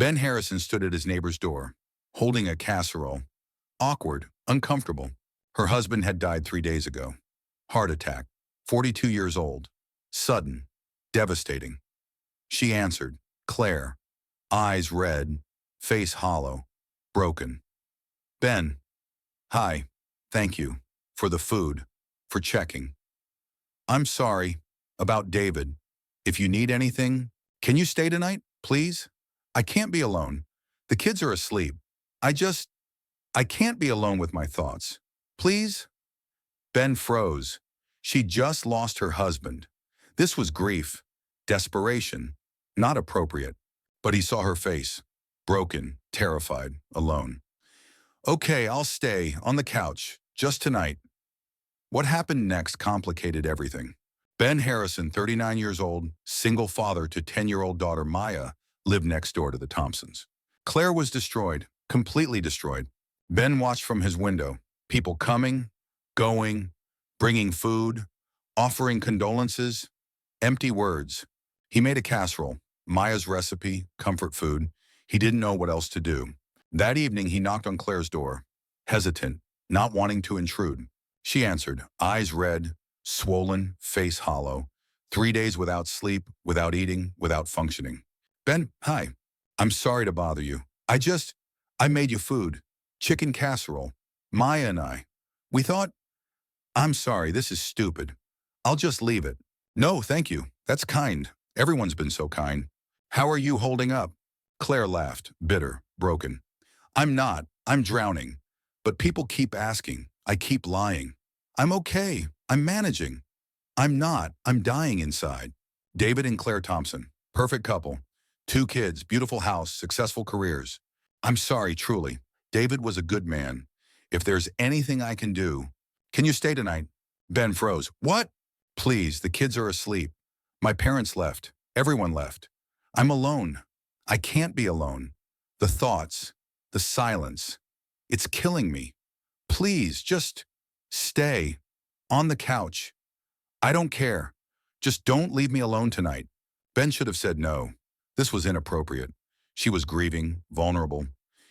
Ben Harrison stood at his neighbor's door, holding a casserole. Awkward, uncomfortable. Her husband had died 3 days ago. Heart attack. 42 years old. Sudden. Devastating. She answered, Claire. Eyes red, face hollow, broken. Ben. Hi. Thank you. For the food. For checking. I'm sorry. About David. If you need anything, can you stay tonight, please? I can't be alone. The kids are asleep. I can't be alone with my thoughts. Please? Ben froze. She just lost her husband. This was grief, desperation, not appropriate. But he saw her face, broken, terrified, alone. Okay, I'll stay, on the couch, just tonight. What happened next complicated everything. Ben Harrison, 39 years old, single father to 10-year-old daughter Maya, lived next door to the Thompsons. Claire was destroyed, completely destroyed. Ben watched from his window, people coming, going, bringing food, offering condolences, empty words. He made a casserole, Maya's recipe, comfort food. He didn't know what else to do. That evening, he knocked on Claire's door, hesitant, not wanting to intrude. She answered, eyes red, swollen, face hollow, 3 days without sleep, without eating, without functioning. Ben, hi. I'm sorry to bother you. I made you food, chicken casserole. Maya and we thought, I'm sorry, this is stupid. I'll just leave it. No, thank you. That's kind. Everyone's been so kind. How are you holding up? Claire laughed, bitter, broken. I'm not. I'm drowning. But people keep asking. I keep lying. I'm okay. I'm managing. I'm not. I'm dying inside. David and Claire Thompson. Perfect couple. 2 kids, beautiful house, successful careers. I'm sorry, truly. David was a good man. If there's anything I can do, can you stay tonight? Ben froze. What? Please, the kids are asleep. My parents left. Everyone left. I'm alone. I can't be alone. The thoughts, the silence. It's killing me. Please, just stay. On the couch. I don't care. Just don't leave me alone tonight. Ben should have said no. This was inappropriate. She was grieving, vulnerable.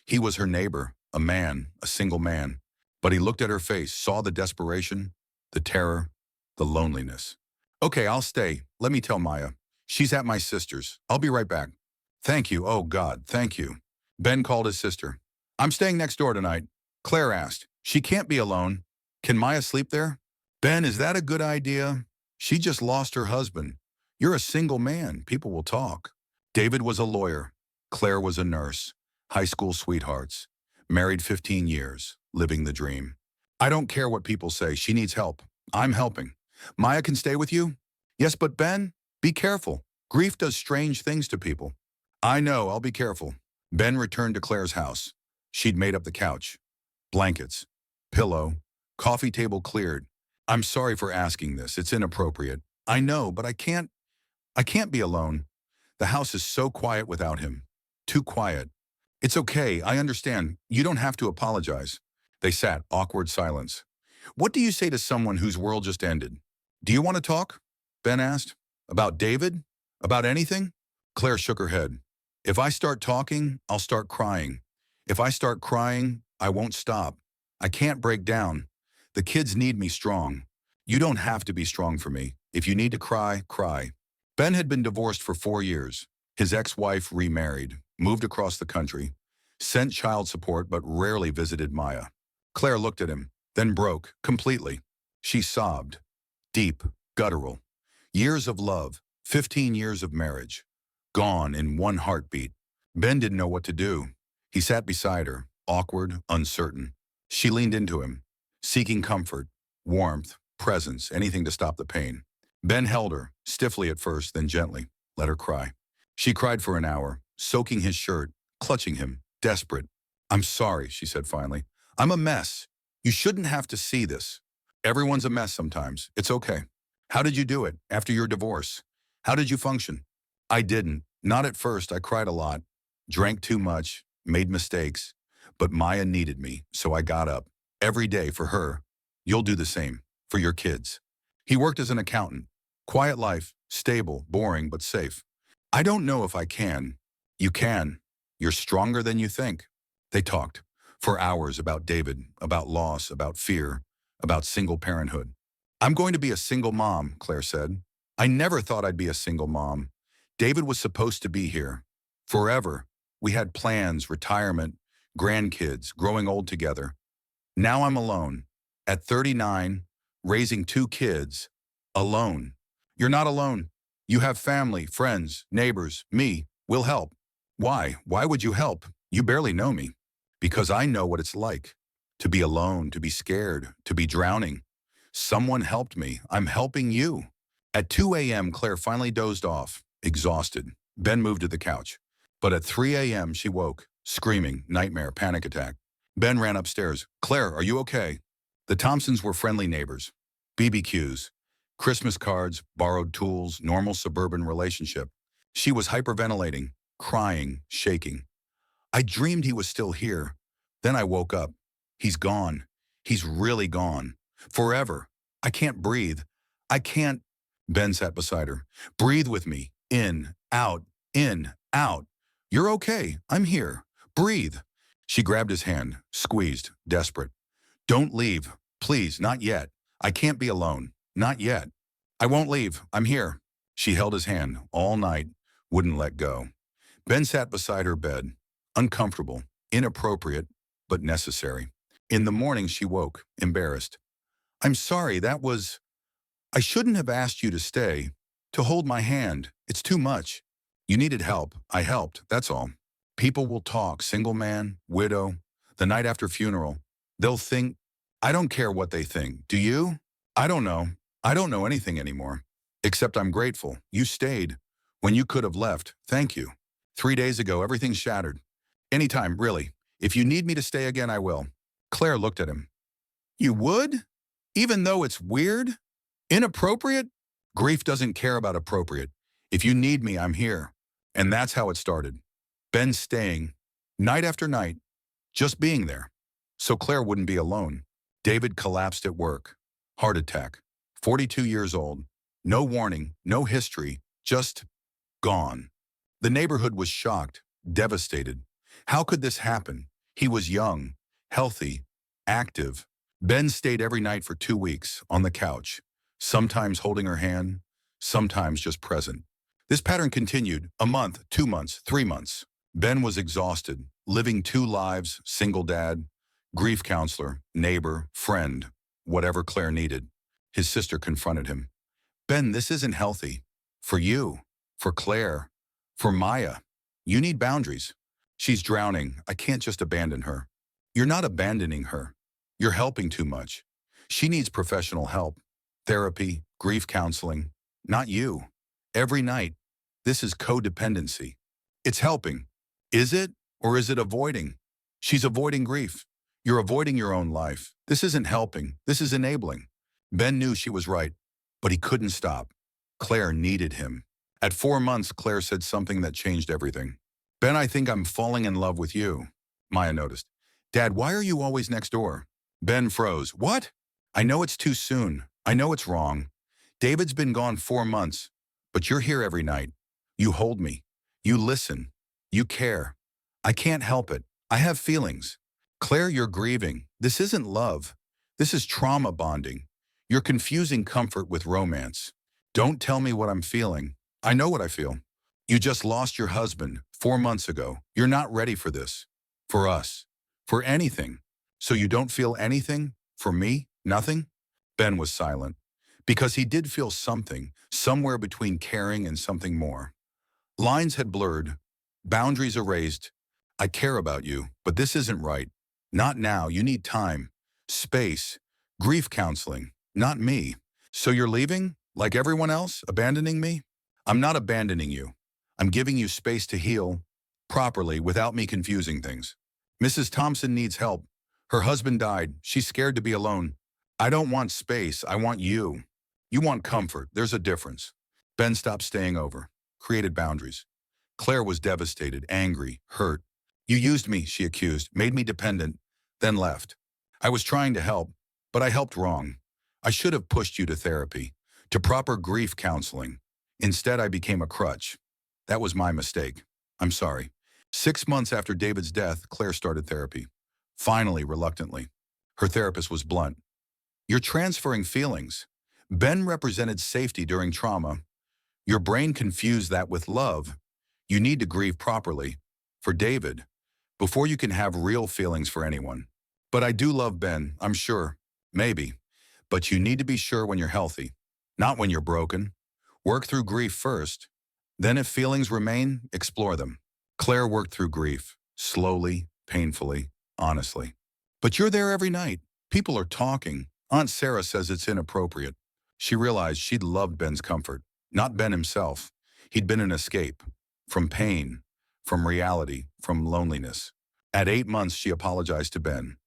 He was her neighbor, a man, a single man. But he looked at her face, saw the desperation, the terror, the loneliness. Okay, I'll stay. Let me tell Maya. She's at my sister's. I'll be right back. Thank you. Oh, God, thank you. Ben called his sister. I'm staying next door tonight. Claire asked. She can't be alone. Can Maya sleep there? Ben, is that a good idea? She just lost her husband. You're a single man. People will talk. David was a lawyer. Claire was a nurse. High school sweethearts. Married 15 years. Living the dream. I don't care what people say. She needs help. I'm helping. Maya can stay with you? Yes, but Ben, be careful. Grief does strange things to people. I know, I'll be careful. Ben returned to Claire's house. She'd made up the couch. Blankets. Pillow. Coffee table cleared. I'm sorry for asking this. It's inappropriate. I know, but I can't be alone. The house is so quiet without him. Too quiet. It's okay, I understand. You don't have to apologize. They sat, awkward silence. What do you say to someone whose world just ended? Do you want to talk? Ben asked. About David? About anything? Claire shook her head. If I start talking, I'll start crying. If I start crying, I won't stop. I can't break down. The kids need me strong. You don't have to be strong for me. If you need to cry, cry. Ben had been divorced for 4 years. His ex-wife remarried, moved across the country, sent child support but rarely visited Maya. Claire looked at him, then broke, completely. She sobbed. Deep, guttural. Years of love, 15 years of marriage. Gone in one heartbeat. Ben didn't know what to do. He sat beside her, awkward, uncertain. She leaned into him, seeking comfort, warmth, presence, anything to stop the pain. Ben held her, stiffly at first, then gently, let her cry. She cried for an hour, soaking his shirt, clutching him, desperate. I'm sorry, she said finally. I'm a mess. You shouldn't have to see this. Everyone's a mess sometimes. It's okay. How did you do it after your divorce? How did you function? I didn't. Not at first. I cried a lot, drank too much, made mistakes. But Maya needed me, so I got up. Every day for her. You'll do the same. For your kids. He worked as an accountant. Quiet life, stable, boring, but safe. I don't know if I can. You can. You're stronger than you think. They talked for hours about David, about loss, about fear, about single parenthood. I'm going to be a single mom, Claire said. I never thought I'd be a single mom. David was supposed to be here. Forever. We had plans, retirement, grandkids, growing old together. Now I'm alone. At 39, raising two kids. Alone. You're not alone. You have family, friends, neighbors, me. We'll help. Why? Why would you help? You barely know me. Because I know what it's like. To be alone, to be scared, to be drowning. Someone helped me. I'm helping you. At 2 a.m., Claire finally dozed off, exhausted. Ben moved to the couch. But at 3 a.m., she woke, screaming, nightmare, panic attack. Ben ran upstairs. Claire, are you okay? The Thompsons were friendly neighbors. BBQs, Christmas cards, borrowed tools, normal suburban relationship. She was hyperventilating, crying, shaking. I dreamed he was still here. Then I woke up. He's gone. He's really gone. Forever. I can't breathe. I can't. Ben sat beside her. Breathe with me. In, out, in, out. You're okay. I'm here. Breathe. She grabbed his hand, squeezed, desperate. Don't leave. Please, not yet. I can't be alone. Not yet. I won't leave. I'm here. She held his hand all night, wouldn't let go. Ben sat beside her bed, uncomfortable, inappropriate, but necessary. In the morning, she woke, embarrassed. I'm sorry, I shouldn't have asked you to stay, to hold my hand. It's too much. You needed help. I helped, that's all. People will talk, single man, widow, the night after funeral. They'll think, I don't care what they think. Do you? I don't know. I don't know anything anymore. Except I'm grateful. You stayed. When you could have left, thank you. 3 days ago, everything shattered. Anytime, really. If you need me to stay again, I will. Claire looked at him. You would? Even though it's weird? Inappropriate? Grief doesn't care about appropriate. If you need me, I'm here. And that's how it started. Ben staying, night after night, just being there. So Claire wouldn't be alone. David collapsed at work. Heart attack. 42 years old. No warning, no history, just gone. The neighborhood was shocked, devastated. How could this happen? He was young, healthy, active. Ben stayed every night for 2 weeks, on the couch, sometimes holding her hand, sometimes just present. This pattern continued, a month, 2 months, 3 months. Ben was exhausted, living 2 lives, single dad, grief counselor, neighbor, friend, whatever Claire needed. His sister confronted him. Ben, this isn't healthy. For you, for Claire, for Maya. You need boundaries. She's drowning. I can't just abandon her. You're not abandoning her. You're helping too much. She needs professional help. Therapy, grief counseling. Not you. Every night. This is codependency. It's helping. Is it? Or is it avoiding? She's avoiding grief. You're avoiding your own life. This isn't helping. This is enabling. Ben knew she was right, but he couldn't stop. Claire needed him. At 4 months, Claire said something that changed everything. Ben, I think I'm falling in love with you. Maya noticed. Dad, why are you always next door? Ben froze. What? I know it's too soon. I know it's wrong. David's been gone 4 months, but you're here every night. You hold me. You listen. You care. I can't help it. I have feelings. Claire, you're grieving. This isn't love. This is trauma bonding. You're confusing comfort with romance. Don't tell me what I'm feeling. I know what I feel. You just lost your husband 4 months ago. You're not ready for this. For us. For anything. So you don't feel anything? For me? Nothing? Ben was silent. Because he did feel something, somewhere between caring and something more. Lines had blurred. Boundaries erased. I care about you, but this isn't right. Not now. You need time. Space. Grief counseling. Not me. So you're leaving? Like everyone else? Abandoning me? I'm not abandoning you. I'm giving you space to heal properly without me confusing things. Mrs. Thompson needs help. Her husband died. She's scared to be alone. I don't want space. I want you. You want comfort. There's a difference. Ben stopped staying over. Created boundaries. Claire was devastated, angry, hurt. You used me, she accused, made me dependent, then left. I was trying to help, but I helped wrong. I should have pushed you to therapy, to proper grief counseling. Instead, I became a crutch. That was my mistake. I'm sorry. 6 months after David's death, Claire started therapy. Finally, reluctantly. Her therapist was blunt. You're transferring feelings. Ben represented safety during trauma. Your brain confused that with love. You need to grieve properly. For David, before you can have real feelings for anyone. But I do love Ben, I'm sure. Maybe. But you need to be sure when you're healthy, not when you're broken. Work through grief first. Then if feelings remain, explore them. Claire worked through grief, slowly, painfully, honestly. But you're there every night. People are talking. Aunt Sarah says it's inappropriate. She realized she'd loved Ben's comfort, not Ben himself. He'd been an escape. From pain, from reality, from loneliness. At 8 months, she apologized to Ben.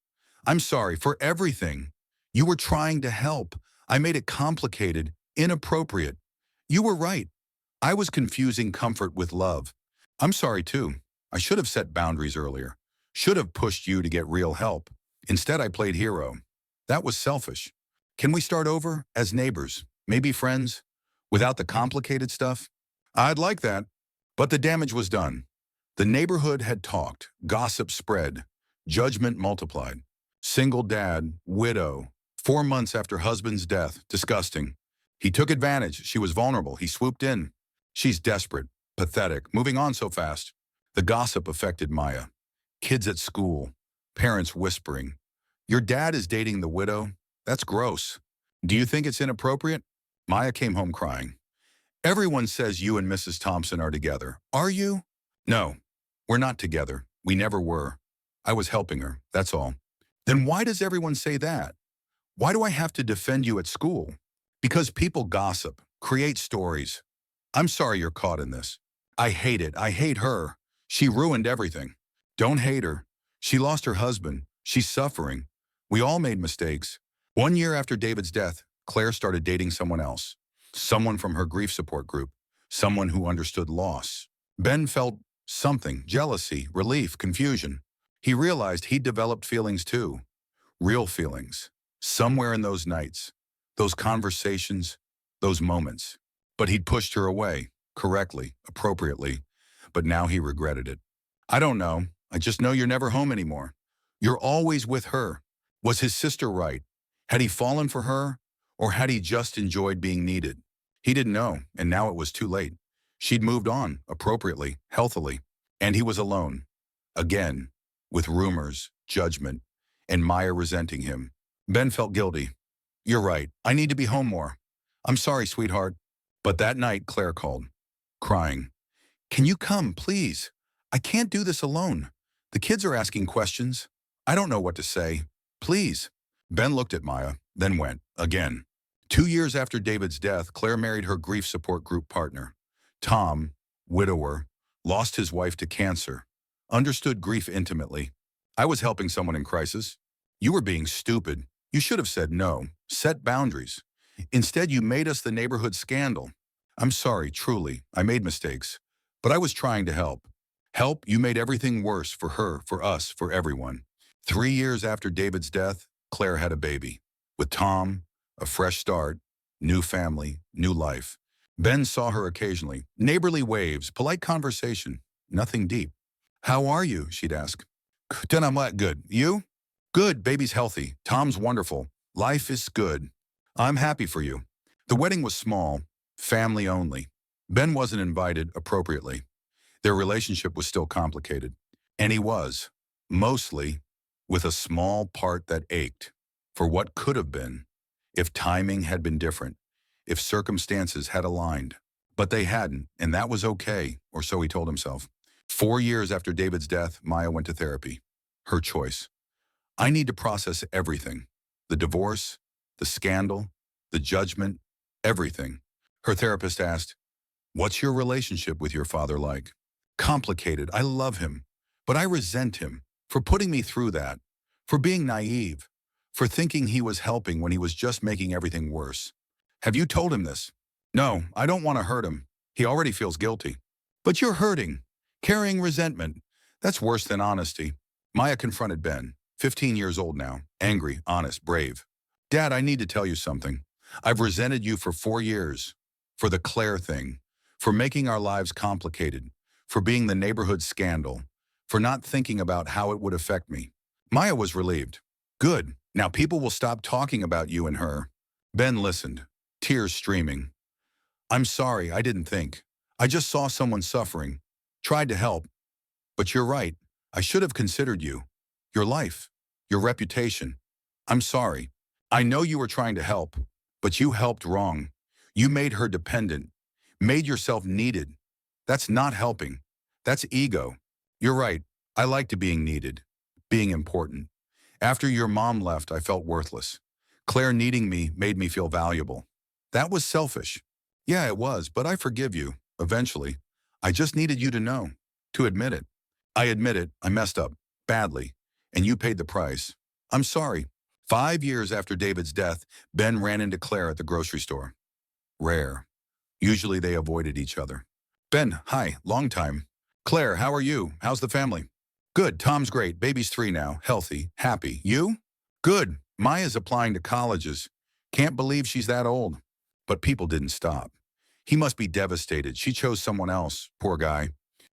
I'm sorry for everything. You were trying to help. I made it complicated, inappropriate. You were right. I was confusing comfort with love. I'm sorry too. I should have set boundaries earlier. Should have pushed you to get real help. Instead, I played hero. That was selfish. Can we start over as neighbors, maybe friends, without the complicated stuff? I'd like that. But the damage was done. The neighborhood had talked, gossip spread, judgment multiplied. Single dad, widow, 4 months after husband's death, disgusting. He took advantage, she was vulnerable, he swooped in. She's desperate, pathetic, moving on so fast. The gossip affected Maya. Kids at school, parents whispering. Your dad is dating the widow? That's gross. Do you think it's inappropriate? Maya came home crying. Everyone says you and Mrs. Thompson are together. Are you? No, we're not together. We never were. I was helping her, that's all. Then why does everyone say that? Why do I have to defend you at school? Because people gossip, create stories. I'm sorry you're caught in this. I hate it. I hate her. She ruined everything. Don't hate her. She lost her husband. She's suffering. We all made mistakes. 1 year after David's death, Claire started dating someone else. Someone from her grief support group. Someone who understood loss. Ben felt something, jealousy, relief, confusion. He realized he'd developed feelings too. Real feelings. Somewhere in those nights. Those conversations. Those moments. But he'd pushed her away. Correctly. Appropriately. But now he regretted it. I don't know. I just know you're never home anymore. You're always with her. Was his sister right? Had he fallen for her? Or had he just enjoyed being needed? He didn't know, and now it was too late. She'd moved on, appropriately, healthily, and he was alone. Again, with rumors, judgment, and Maya resenting him. Ben felt guilty. You're right, I need to be home more. I'm sorry, sweetheart. But that night, Claire called, crying. Can you come, please? I can't do this alone. The kids are asking questions. I don't know what to say. Please. Ben looked at Maya, then went, again. 2 years after David's death, Claire married her grief support group partner. Tom, widower, lost his wife to cancer, understood grief intimately. I was helping someone in crisis. You were being stupid. You should have said no, set boundaries. Instead, you made us the neighborhood scandal. I'm sorry, truly, I made mistakes. But I was trying to help. Help, you made everything worse for her, for us, for everyone. 3 years after David's death, Claire had a baby. With Tom, a fresh start, new family, new life. Ben saw her occasionally. Neighborly waves, polite conversation, nothing deep. How are you? She'd ask. Good. You? Good, baby's healthy. Tom's wonderful. Life is good. I'm happy for you. The wedding was small, family only. Ben wasn't invited appropriately. Their relationship was still complicated. And he was, mostly, with a small part that ached for what could have been if timing had been different, if circumstances had aligned. But they hadn't, and that was okay, or so he told himself. 4 years after David's death, Maya went to therapy. Her choice. I need to process everything. The divorce, the scandal, the judgment, everything. Her therapist asked, what's your relationship with your father like? Complicated. I love him, but I resent him for putting me through that, for being naive, for thinking he was helping when he was just making everything worse. Have you told him this? No, I don't want to hurt him. He already feels guilty. But you're hurting, carrying resentment. That's worse than honesty. Maya confronted Ben, 15 years old now, angry, honest, brave. Dad, I need to tell you something. I've resented you for 4 years, for the Claire thing, for making our lives complicated, for being the neighborhood scandal, for not thinking about how it would affect me. Maya was relieved. Good. Now people will stop talking about you and her. Ben listened, tears streaming. I'm sorry, I didn't think. I just saw someone suffering. Tried to help. But you're right. I should have considered you. Your life. Your reputation. I'm sorry. I know you were trying to help, but you helped wrong. You made her dependent. Made yourself needed. That's not helping. That's ego. You're right. I liked being needed. Being important. After your mom left, I felt worthless. Claire needing me made me feel valuable. That was selfish. Yeah, it was, but I forgive you, eventually. I just needed you to know, to admit it. I admit it, I messed up, badly, and you paid the price. I'm sorry. 5 years after David's death, Ben ran into Claire at the grocery store. Rare. Usually they avoided each other. Ben, hi, long time. Claire, how are you? How's the family? Good, Tom's great, baby's 3 now, healthy, happy. You? Good, Maya's applying to colleges. Can't believe she's that old. But people didn't stop. He must be devastated. She chose someone else, poor guy.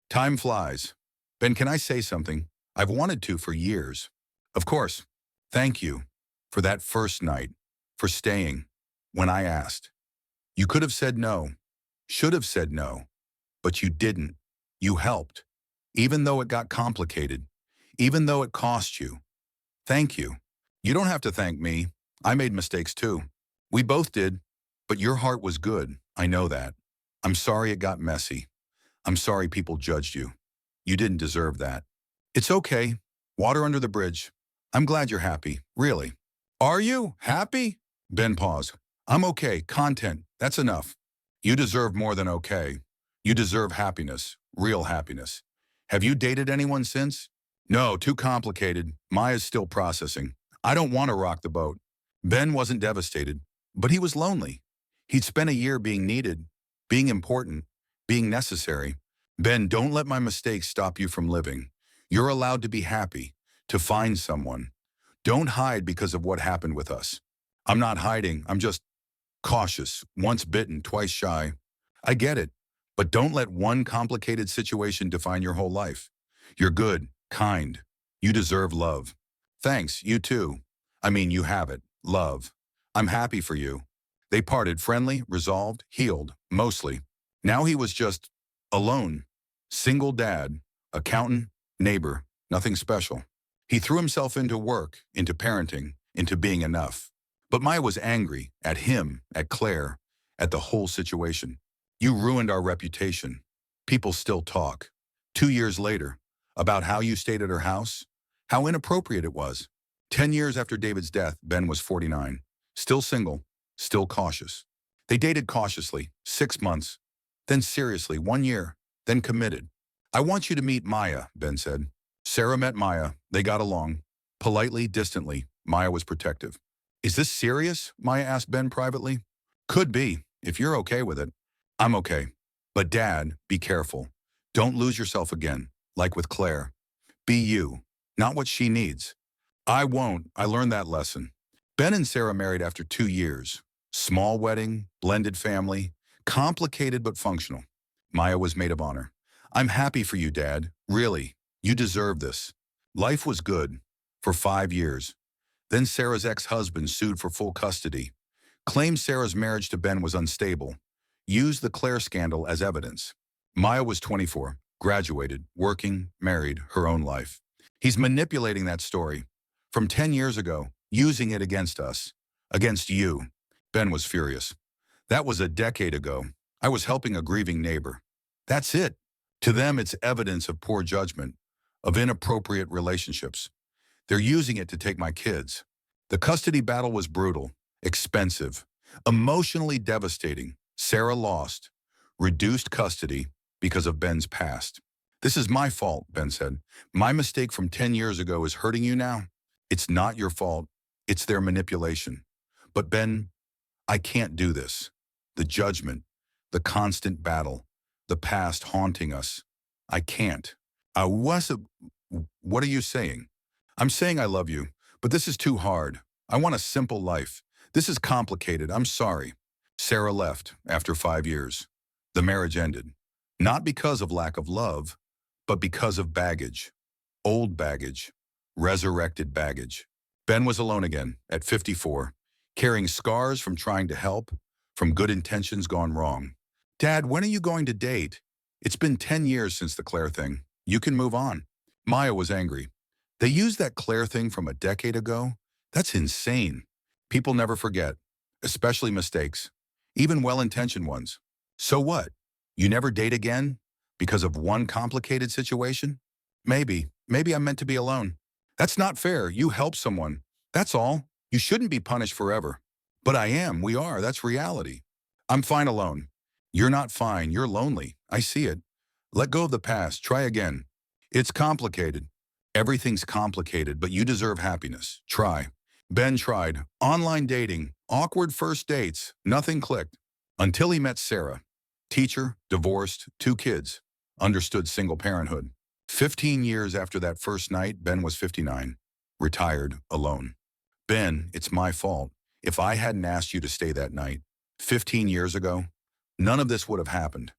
Time flies. Ben, can I say something? I've wanted to for years. Of course. Thank you for that first night, for staying when I asked. You could have said no, should have said no, but you didn't. You helped, even though it got complicated, even though it cost you. Thank you. You don't have to thank me. I made mistakes too. We both did, but your heart was good. I know that. I'm sorry it got messy. I'm sorry people judged you. You didn't deserve that. It's okay. Water under the bridge. I'm glad you're happy, really. Are you happy? Ben paused. I'm okay. Content. That's enough. You deserve more than okay. You deserve happiness, real happiness. Have you dated anyone since? No, too complicated. Maya's still processing. I don't want to rock the boat. Ben wasn't devastated, but he was lonely. He'd spent a year being needed, being important, being necessary. Ben, don't let my mistakes stop you from living. You're allowed to be happy, to find someone. Don't hide because of what happened with us. I'm not hiding. I'm just cautious, once bitten, twice shy. I get it, but don't let one complicated situation define your whole life. You're good, kind. You deserve love. Thanks, you too. I mean, you have it, love. I'm happy for you. They parted friendly, resolved, healed, mostly. Now he was just alone. Single dad, accountant, neighbor, nothing special. He threw himself into work, into parenting, into being enough. But Maya was angry at him, at Claire, at the whole situation. You ruined our reputation. People still talk. 2 years later, about how you stayed at her house, how inappropriate it was. 10 years after David's death, Ben was 49, still single, still cautious. They dated cautiously, 6 months, then seriously, 1 year, then committed. I want you to meet Maya, Ben said. Sarah met Maya. They got along. Politely, distantly, Maya was protective. Is this serious? Maya asked Ben privately. Could be, if you're okay with it. I'm okay. But Dad, be careful. Don't lose yourself again, like with Claire. Be you, not what she needs. I won't. I learned that lesson. Ben and Sarah married after 2 years. Small wedding, blended family, complicated but functional. Maya was maid of honor. I'm happy for you, Dad. Really. You deserve this. Life was good for 5 years. Then Sarah's ex-husband sued for full custody, claimed Sarah's marriage to Ben was unstable, used the Claire scandal as evidence. Maya was 24, graduated, working, married, her own life. He's manipulating that story from 10 years ago, using it against us, against you. Ben was furious. That was a decade ago. I was helping a grieving neighbor. That's it. To them, it's evidence of poor judgment, of inappropriate relationships. They're using it to take my kids. The custody battle was brutal, expensive, emotionally devastating. Sarah lost, reduced custody because of Ben's past. This is my fault, Ben said. My mistake from 10 years ago is hurting you now. It's not your fault. It's their manipulation. But Ben, I can't do this. The judgment, the constant battle, the past haunting us. I can't. What are you saying? I'm saying I love you, but this is too hard. I want a simple life. This is complicated. I'm sorry. Sarah left after 5 years. The marriage ended. Not because of lack of love, but because of baggage. Old baggage. Resurrected baggage. Ben was alone again, at 54, carrying scars from trying to help, from good intentions gone wrong. Dad, when are you going to date? It's been 10 years since the Claire thing. You can move on. Maya was angry. They used that Claire thing from a decade ago? That's insane. People never forget, especially mistakes, even well-intentioned ones. So what? You never date again? Because of one complicated situation? Maybe I'm meant to be alone. That's not fair. You help someone. That's all. You shouldn't be punished forever. But I am. We are. That's reality. I'm fine alone. You're not fine. You're lonely. I see it. Let go of the past. Try again. It's complicated. Everything's complicated, but you deserve happiness. Try. Ben tried. Online dating. Awkward first dates. Nothing clicked. Until he met Sarah. Teacher, divorced, 2 kids. Understood single parenthood. 15 years after that first night, Ben was 59. Retired, alone. Ben, it's my fault. If I hadn't asked you to stay that night, 15 years ago, none of this would have happened.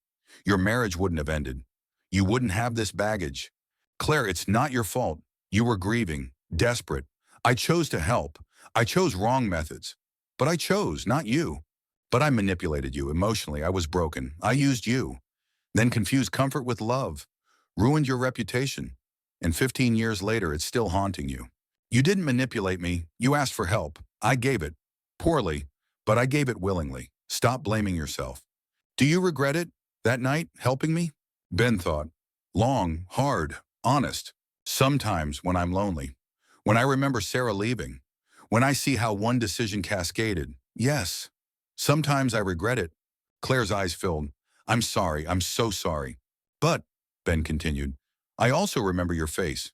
Your marriage wouldn't have ended. You wouldn't have this baggage. Claire, it's not your fault. You were grieving, desperate. I chose to help. I chose wrong methods. But I chose, not you. But I manipulated you emotionally. I was broken. I used you. Then confused comfort with love. Ruined your reputation. And 15 years later, it's still haunting you. You didn't manipulate me. You asked for help. I gave it. Poorly, but I gave it willingly. Stop blaming yourself. Do you regret it? That night, helping me? Ben thought. Long, hard, honest. Sometimes when I'm lonely. When I remember Sarah leaving. When I see how one decision cascaded. Yes. Sometimes I regret it. Claire's eyes filled. I'm sorry. I'm so sorry. But, Ben continued, I also remember your face.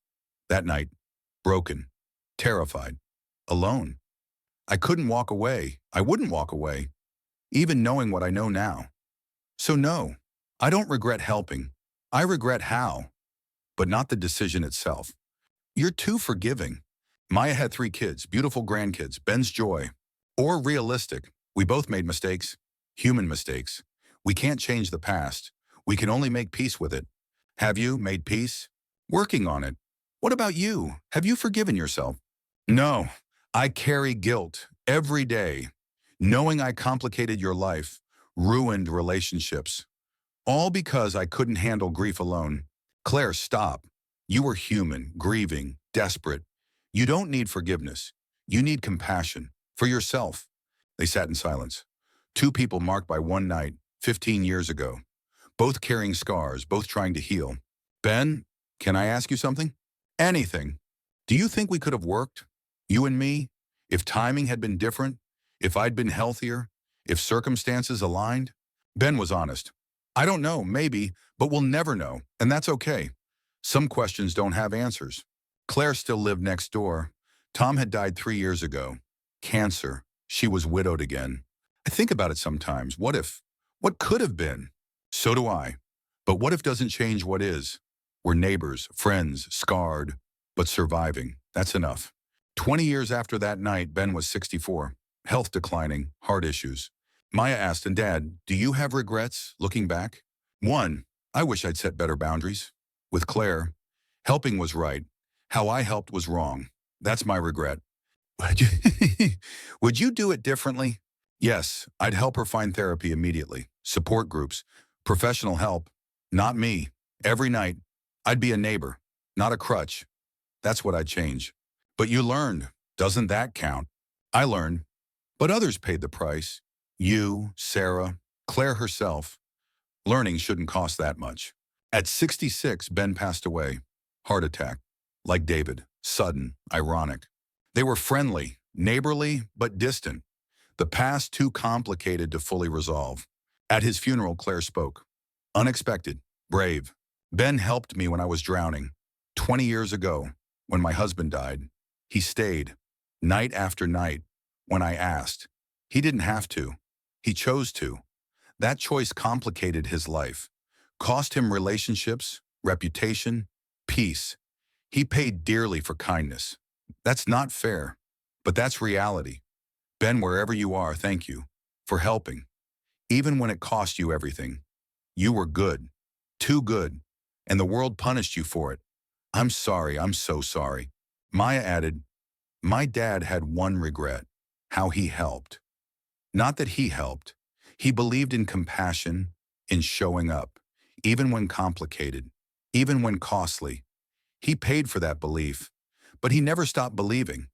That night. Broken. Terrified. Alone. I couldn't walk away. I wouldn't walk away. Even knowing what I know now. So no, I don't regret helping. I regret how. But not the decision itself. You're too forgiving. Maya had 3 kids, beautiful grandkids, Ben's joy. Or realistic. We both made mistakes. Human mistakes. We can't change the past. We can only make peace with it. Have you made peace? Working on it. What about you? Have you forgiven yourself? No. I carry guilt every day. Knowing I complicated your life, ruined relationships. All because I couldn't handle grief alone. Claire, stop. You were human, grieving, desperate. You don't need forgiveness. You need compassion. For yourself. They sat in silence. 2 people marked by one night, 15 years ago. Both carrying scars, both trying to heal. Ben, can I ask you something? Anything. Do you think we could have worked? You and me? If timing had been different? If I'd been healthier? If circumstances aligned? Ben was honest. I don't know, maybe, but we'll never know, and that's okay. Some questions don't have answers. Claire still lived next door. Tom had died 3 years ago. Cancer. She was widowed again. I think about it sometimes. What if? What could have been? So do I. But what if doesn't change what is? We're neighbors, friends, scarred, but surviving. That's enough. 20 years after that night, Ben was 64. Health declining, heart issues. Maya asked, and Dad, do you have regrets, looking back? 1, I wish I'd set better boundaries. With Claire, helping was right. How I helped was wrong. That's my regret. Would you, would you do it differently? Yes, I'd help her find therapy immediately. Support groups, professional help. Not me. Every night, I'd be a neighbor, not a crutch. That's what I'd change. But you learned. Doesn't that count? I learned. But others paid the price. You, Sarah, Claire herself. Learning shouldn't cost that much. At 66, Ben passed away. Heart attack. Like David. Sudden. Ironic. They were friendly, neighborly, but distant. The past too complicated to fully resolve. At his funeral, Claire spoke. Unexpected. Brave. Ben helped me when I was drowning. 20 years ago, when my husband died. He stayed. Night after night. When I asked. He didn't have to. He chose to. That choice complicated his life. Cost him relationships, reputation, peace. He paid dearly for kindness. That's not fair, but that's reality. Ben, wherever you are, thank you for helping. Even when it cost you everything. You were good, too good, and the world punished you for it. I'm sorry, I'm so sorry. Maya added, my dad had one regret, how he helped. Not that he helped. He believed in compassion, in showing up, even when complicated, even when costly. He paid for that belief, but he never stopped believing.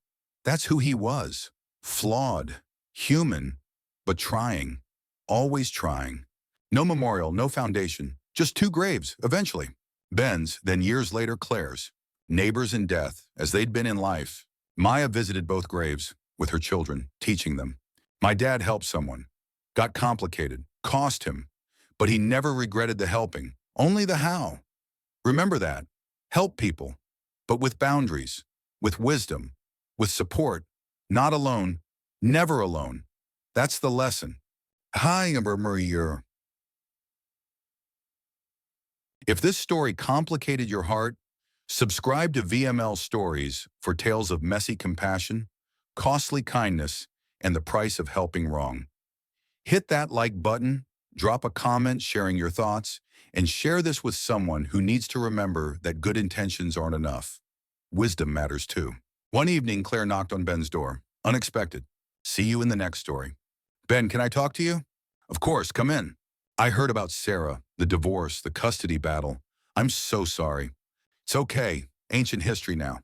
That's who he was. Flawed, human, but trying, always trying. No memorial, no foundation, just two graves, eventually. Ben's, then years later Claire's. Neighbors in death, as they'd been in life. Maya visited both graves with her children, teaching them. My dad helped someone. Got complicated, cost him, but he never regretted the helping, only the how. Remember that. Help people, but with boundaries, with wisdom, with support, not alone, never alone. That's the lesson. Hi, Amber Maria. If this story complicated your heart, subscribe to VML Stories for tales of messy compassion, costly kindness, and the price of helping wrong. Hit that like button, drop a comment sharing your thoughts, and share this with someone who needs to remember that good intentions aren't enough. Wisdom matters too. One evening, Claire knocked on Ben's door. Unexpected. See you in the next story. Ben, can I talk to you? Of course, come in. I heard about Sarah, the divorce, the custody battle. I'm so sorry. It's okay. Ancient history now.